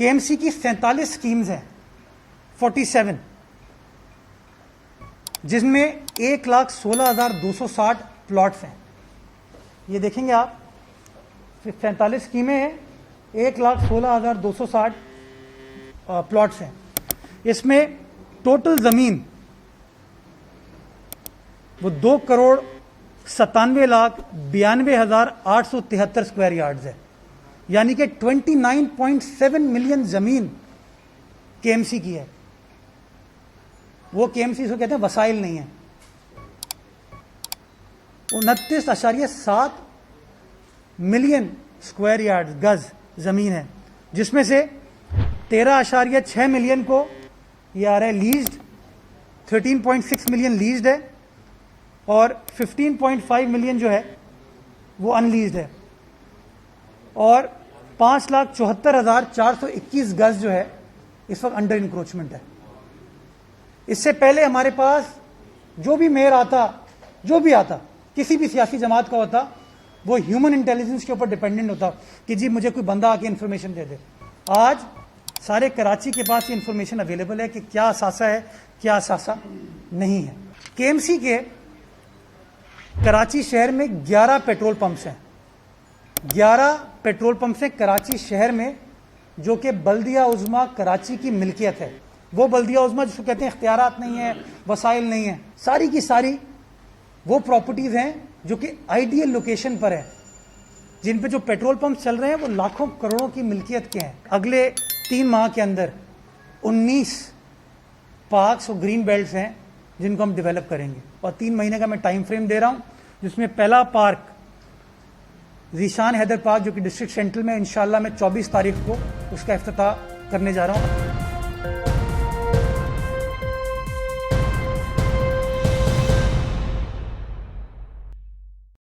KMC की 47 schemes हैं, 47, जिसमें 1,16,260 प्लॉट्स हैं। ये देखेंगे आप, 47 स्कीमें हैं, 1,16,260 प्लॉट्स हैं। इसमें टोटल जमीन वो 2,97,92,873 स्क्वायर यार्ड्स है, यानी कि 29.7 मिलियन जमीन केएमसी की है। वो केएमसी इसको कहते हैं वसाइल नहीं है। 29.7 मिलियन स्क्वायर यार्ड गज जमीन है, जिसमें से 13.6 मिलियन को ये आ रहा है लीज्ड, 13.6 मिलियन लीज्ड है और 15.5 मिलियन जो है वो अनलीज्ड है, और 5,74,421 गज जो है इस वक्त अंडर इंक्रोचमेंट है। इससे पहले हमारे पास जो भी मेयर आता, जो भी आता, किसी भी सियासी जमात का होता, वो ह्यूमन इंटेलिजेंस के ऊपर डिपेंडेंट होता कि जी मुझे कोई बंदा आके इंफॉर्मेशन दे दे। आज सारे कराची के पास ये इंफॉर्मेशन अवेलेबल है कि क्या असासा है, क्या असासा नहीं है। केएमसी के कराची शहर में 11 पेट्रोल पंप्स हैं, 11 पेट्रोल पंप्स हैं कराची शहर में, जो कि बल्दिया उज़्मा कराची की मिल्कियत है। वो बल्दिया उज़्मा जिसको कहते हैं इख्तियारात नहीं है, वसाइल नहीं है, सारी की सारी वो प्रॉपर्टीज हैं जो कि आइडियल लोकेशन पर है, जिन पे जो पेट्रोल पंप चल रहे हैं वो लाखों करोड़ों की मिल्कियत के हैं। अगले 3 माह के अंदर 19 पार्क्स और ग्रीन बेल्ट्स हैं जिनको हम डेवलप करेंगे, और 3 महीने का मैं टाइम फ्रेम दे रहा हूं, जिसमें पहला पार्क ज़ीशान हैदर पार्क जो कि डिस्ट्रिक्ट सेंट्रल में इंशाल्लाह मैं 24 तारीख को उसका इफ्तिताह करने जा रहा हूं।